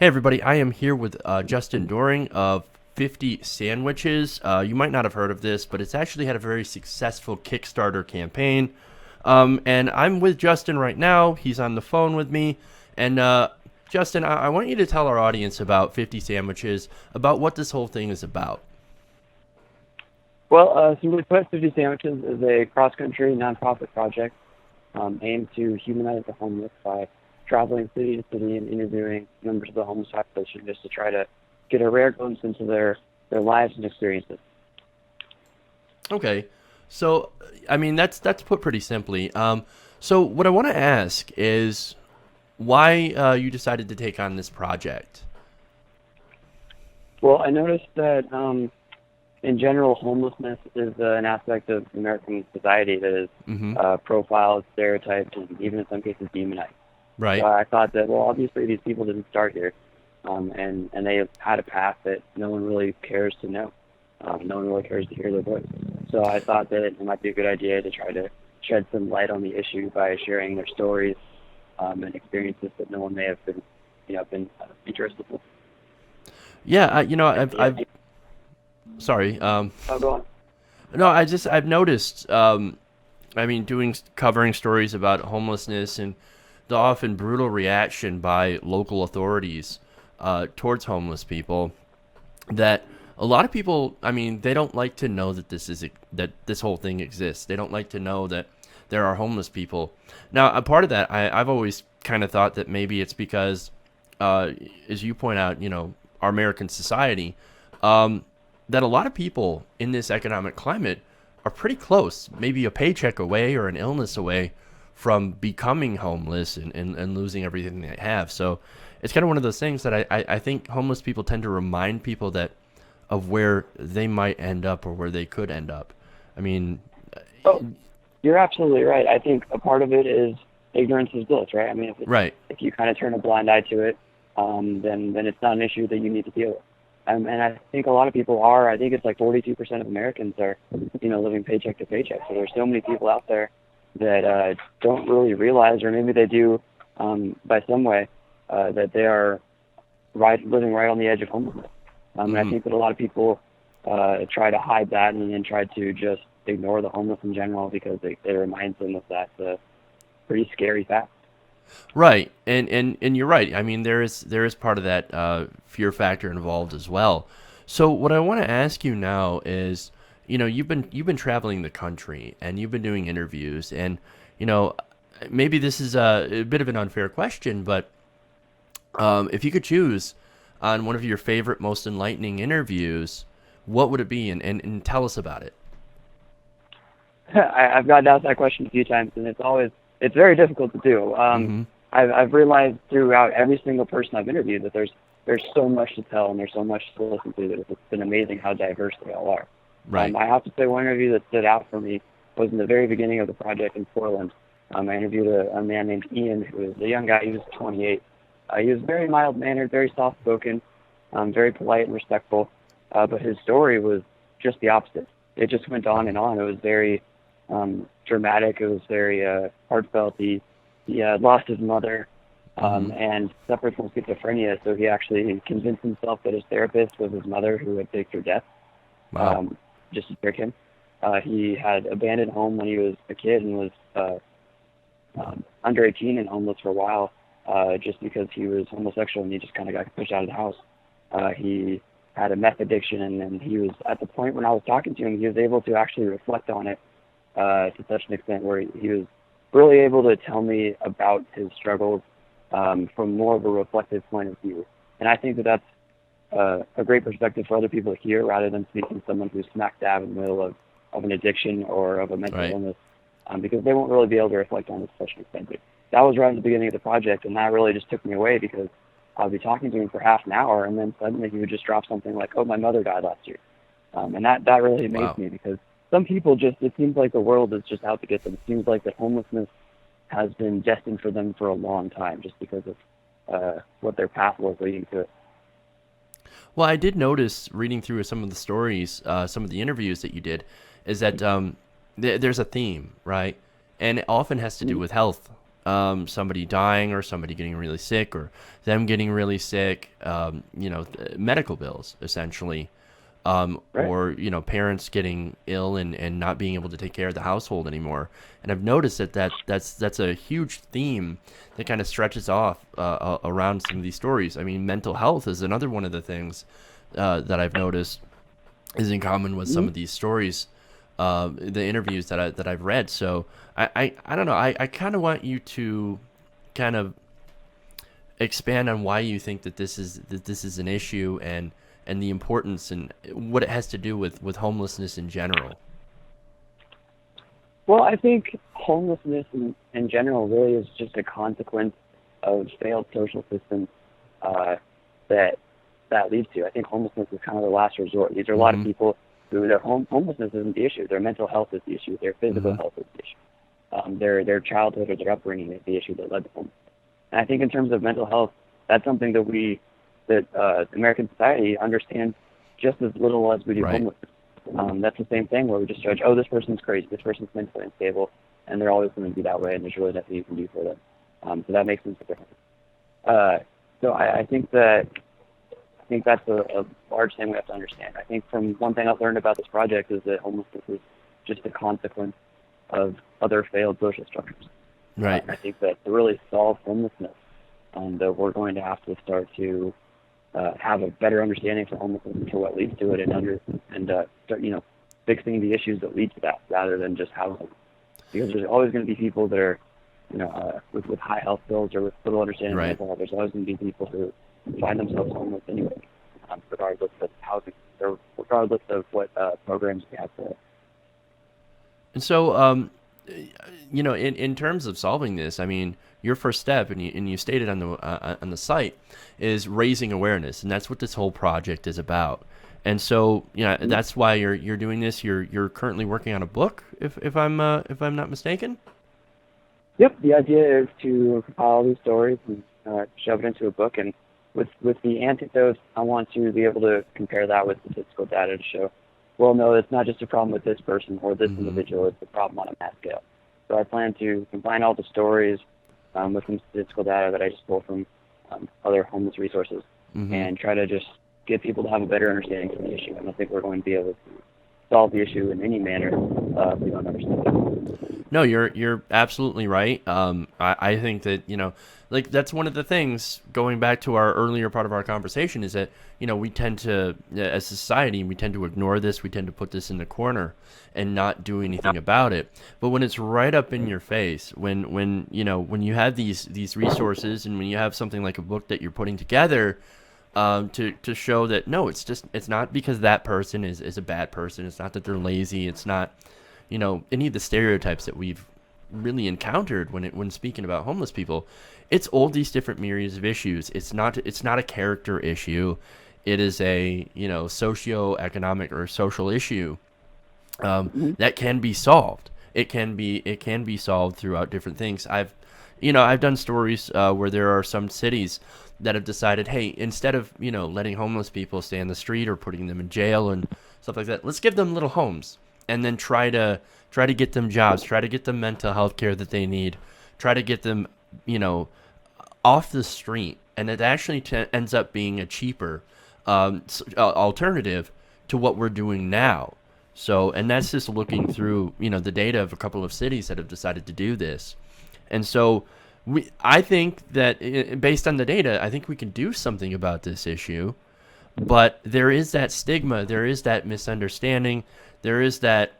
Hey everybody, I am here with Justin Doring of 50 Sandwiches. You might not have heard of this, but it's actually had a very successful Kickstarter campaign. And I'm with Justin right now. He's on the phone with me. And Justin, I want you to tell our audience about 50 Sandwiches, about what this whole thing is about. Well, simply put, 50 Sandwiches is a cross-country nonprofit project aimed to humanize the homeless by traveling city to city and interviewing members of the homeless population just to try to get a rare glimpse into their lives and experiences. Okay, so I mean that's put pretty simply. So what I want to ask is why you decided to take on this project. Well, I noticed that in general, homelessness is an aspect of American society that is Mm-hmm. profiled, stereotyped, and even in some cases demonized. So Right. I thought that, well, obviously these people didn't start here, and they had a path that no one really cares to know. No one really cares to hear their voice. So I thought that it might be a good idea to try to shed some light on the issue by sharing their stories and experiences that no one may have been interested in. Yeah. Yeah. I've sorry. Oh, go on. No, I've noticed. I mean, covering stories about homelessness and the often brutal reaction by local authorities towards homeless people. That a lot of people, I mean, they don't like to know that this whole thing exists. They don't like to know that there are homeless people. Now, a part of that, I've always kind of thought that maybe it's because, as you point out, our American society, that a lot of people in this economic climate are pretty close, maybe a paycheck away or an illness away from becoming homeless and losing everything they have. So it's kind of one of those things that I think homeless people tend to remind people that of where they might end up or where they could end up. I mean, Oh, you're absolutely right. I think a part of it is ignorance is bliss, right? I mean, right, if you kind of turn a blind eye to it, then it's not an issue that you need to deal with. And I think a lot of people are. I think it's like 42% of Americans are, living paycheck to paycheck. So there's so many people out there that don't really realize, or maybe they do by some way, that they are living right on the edge of homelessness. And I Mhm. think that a lot of people try to hide that and then try to just ignore the homeless in general because it reminds them of that pretty scary fact. Right, and you're right. I mean, there is part of that fear factor involved as well. So what I want to ask you now is, you've been traveling the country and you've been doing interviews, and you know, maybe this is a bit of an unfair question, but if you could choose on one of your favorite, most enlightening interviews, what would it be, and tell us about it. I've gotten asked that question a few times, and it's very difficult to do. Mm-hmm. I've realized throughout every single person I've interviewed that there's so much to tell and there's so much to listen to that it's been amazing how diverse they all are. Right. I have to say one interview that stood out for me was in the very beginning of the project in Portland. I interviewed a man named Ian, who was a young guy. He was 28. He was very mild-mannered, very soft-spoken, very polite and respectful. But his story was just the opposite. It just went on and on. It was very dramatic. It was very heartfelt. He lost his mother Mm-hmm. and suffered from schizophrenia, so he actually convinced himself that his therapist was his mother who had faked her death Wow. just to trick him. He had abandoned home when he was a kid and was under 18 and homeless for a while just because he was homosexual and he just kind of got pushed out of the house. He had a meth addiction, and he was at the point when I was talking to him, he was able to actually reflect on it to such an extent where he was really able to tell me about his struggles from more of a reflective point of view. And I think that that's a great perspective for other people to hear rather than speaking to someone who's smack dab in the middle of an addiction or of a mental Right. illness, because they won't really be able to reflect on it to such an extent. That was right at the beginning of the project, and that really just took me away because I'll be talking to him for half an hour, and then suddenly he would just drop something like, "Oh, my mother died last year," and that really amazed Wow. me because some people it seems like the world is just out to get them. It seems like that homelessness has been destined for them for a long time just because of what their path was leading to it. Well, I did notice reading through some of the stories, some of the interviews that you did, is that there's a theme, right? And it often has to do with health, somebody dying or somebody getting really sick or them getting really sick, medical bills essentially, Right. or parents getting ill and not being able to take care of the household anymore. And I've noticed that's a huge theme that kind of stretches off around some of these stories. I mean, mental health is another one of the things that I've noticed is in common with some Mhm. of these stories, the interviews that I've read. So I don't know. I kind of want you to kind of expand on why you think that this is an issue and the importance and what it has to do with homelessness in general. Well, I think homelessness in general really is just a consequence of failed social systems uh, that that leads to. I think homelessness is kind of the last resort. These are a lot of Mm-hmm. people who their homelessness isn't the issue. Their mental health is the issue. Their physical Mm-hmm. health is the issue. Their childhood or their upbringing is the issue that led to homelessness. And I think in terms of mental health, that's something that American society understands just as little as we do Right. homelessness. That's the same thing where we just judge, oh, this person's crazy, this person's mentally unstable, and they're always going to be that way, and there's really nothing you can do for them. So that makes them different. Uh, so I think that's a large thing we have to understand. I think from one thing I've learned about this project is that homelessness is just a consequence of other failed social structures. Right. And I think that to really solve homelessness, that we're going to have to start to have a better understanding for homelessness and for what leads to it, and start fixing the issues that lead to that rather than just housing. Because there's always going to be people that are with high health bills or with little understanding of Right. mental health. There's always going to be people who find themselves homeless anyway, regardless of housing or regardless of what programs we have for it. And so, in terms of solving this, I mean, your first step, and you stated on the site, is raising awareness, and that's what this whole project is about. And so, that's why you're doing this. You're currently working on a book, if I'm not mistaken. Yep, the idea is to compile these stories and shove it into a book. And with the anecdotes, I want to be able to compare that with statistical data to show, well, no, it's not just a problem with this person or this Mm-hmm. individual; it's a problem on a mass scale. So I plan to combine all the stories with some statistical data that I just pulled from other homeless resources, Mm-hmm. and try to just get people to have a better understanding of the issue. I don't think we're going to be able to solve the issue in any manner if we don't understand it. No, you're absolutely right. I think that like that's one of the things. Going back to our earlier part of our conversation, is that we tend to, as a society, we tend to ignore this. We tend to put this in the corner and not do anything about it. But when it's right up in your face, when you have these resources, and when you have something like a book that you're putting together, to show that no, it's not because that person is a bad person. It's not that they're lazy. It's not any of the stereotypes that we've really encountered when speaking about homeless people. It's all these different myriads of issues. It's not a character issue. It is a socio-economic or social issue Mhm. that can be solved. It can be solved throughout different things. I've done stories where there are some cities that have decided, hey, instead of letting homeless people stay on the street or putting them in jail and stuff like that, let's give them little homes, and then try to get them jobs, try to get them mental health care that they need, try to get them off the street, and it actually ends up being a cheaper alternative to what we're doing now. So, and that's just looking through the data of a couple of cities that have decided to do this. And so I think that based on the data, I think we can do something about this issue. But there is that stigma, there is that misunderstanding, there is that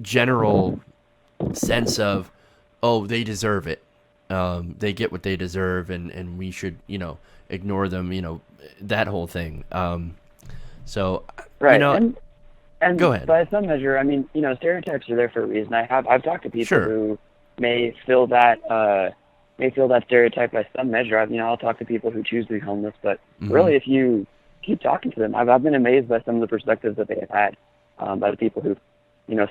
general sense of, oh, they deserve it. They get what they deserve, and we should, ignore them, that whole thing. So, Right, and go ahead. by some measure, I mean, stereotypes are there for a reason. I've talked to people Sure. who may fill that stereotype by some measure. I'll talk to people who choose to be homeless, but Hmm. really, if you keep talking to them, I've been amazed by some of the perspectives that they have had, by the people who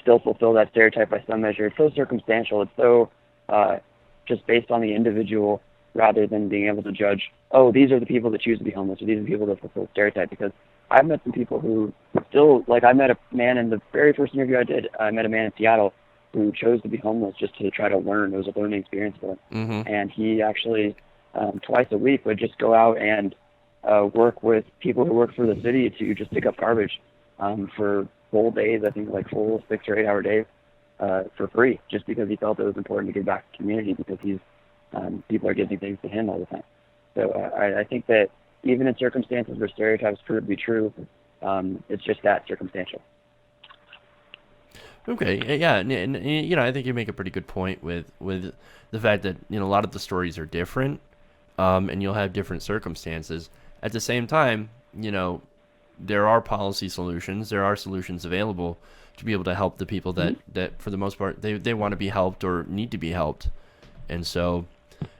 still fulfill that stereotype by some measure. It's so circumstantial. It's so just based on the individual rather than being able to judge, oh, these are the people that choose to be homeless, or these are the people that fulfill the stereotype. Because I've met some people who still, like I met a man in the very first interview I did. I met a man in Seattle who chose to be homeless just to try to learn. It was a learning experience for him. Mm-hmm. And he actually twice a week would just go out and work with people who work for the city to just pick up garbage for full days, I think like full 6 or 8 hour days for free, just because he felt it was important to give back to the community because people are giving things to him all the time. So I think that even in circumstances where stereotypes prove to be true, it's just that, circumstantial. Okay, yeah, and I think you make a pretty good point with the fact that a lot of the stories are different, and you'll have different circumstances. At the same time, there are policy solutions, there are solutions available to be able to help the people that for the most part they want to be helped or need to be helped, and so,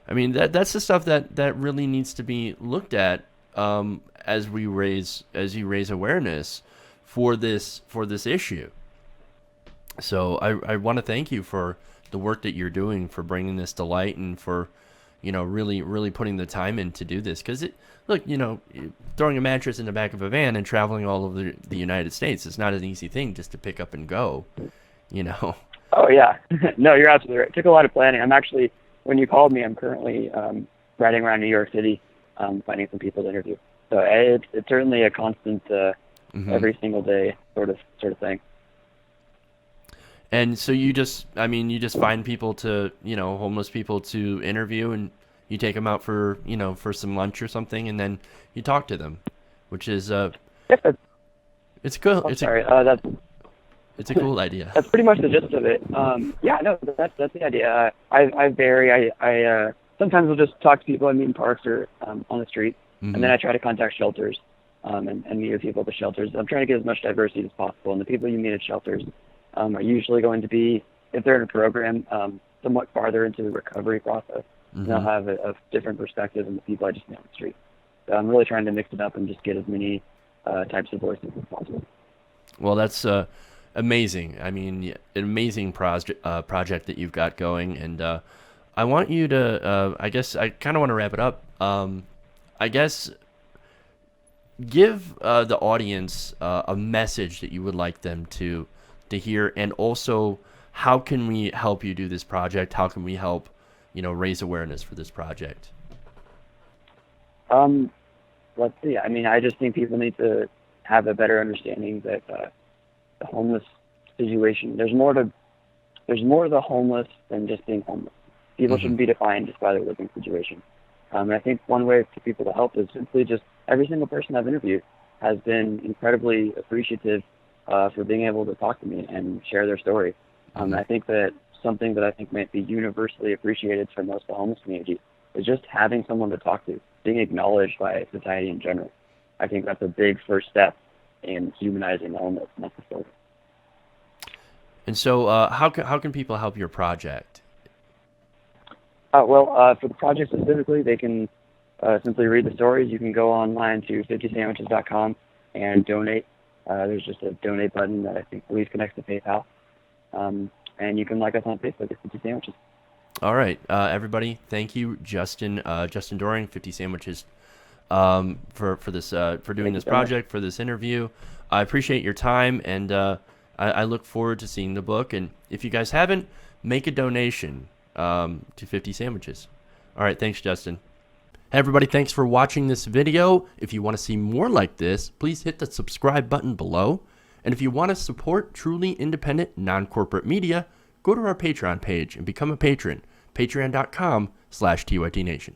I mean that's the stuff that really needs to be looked at as you raise awareness for this issue. So I want to thank you for the work that you're doing, for bringing this to light, and for, really putting the time in to do this. Because throwing a mattress in the back of a van and traveling all over the United States is not an easy thing just to pick up and go, Oh, yeah. No, you're absolutely right. It took a lot of planning. When you called me, I'm currently riding around New York City finding some people to interview. So it's certainly a constant, every single day sort of thing. And so you just find people to, homeless people to interview, and you take them out for some lunch or something, and then you talk to them, which is it's cool. Oh, it's a cool idea. That's pretty much the gist of it. Yeah, no, that's the idea. I vary. I sometimes will just talk to people I meet in parks or on the street, and then I try to contact shelters and meet with people at the shelters. I'm trying to get as much diversity as possible, and the people you meet at shelters are usually going to be, if they're in a program, somewhat farther into the recovery process. And they'll have a different perspective than the people I just met on the street. So I'm really trying to mix it up and just get as many types of voices as possible. Well, that's amazing. I mean, an amazing project that you've got going, and I want you to, I guess I kind of want to wrap it up. I guess give the audience a message that you would like them to hear, and also how can we help you do this project? How can we help, raise awareness for this project? Let's see. I mean, I just think people need to have a better understanding that the homeless situation, there's more to the homeless than just being homeless. People shouldn't be defined just by their living situation. And I think one way for people to help is simply just every single person I've interviewed has been incredibly appreciative for being able to talk to me and share their story. I think that something that I think might be universally appreciated for most of the homeless community is just having someone to talk to, being acknowledged by society in general. I think that's a big first step in humanizing the homeless necessarily. And so how can people help your project? For the project specifically, they can simply read the stories. You can go online to 50sandwiches.com and donate. There's just a donate button that I believe connects to PayPal. And you can like us on Facebook at 50 Sandwiches. All right, everybody. Thank you, Justin Doring, 50 Sandwiches, for this for doing this project, for this interview. I appreciate your time, and I look forward to seeing the book. And if you guys haven't, make a donation to 50 Sandwiches. All right, thanks, Justin. Hey, everybody, thanks for watching this video. If you want to see more like this, please hit the subscribe button below. And if you want to support truly independent, non-corporate media, go to our Patreon page and become a patron, patreon.com/TYTNation.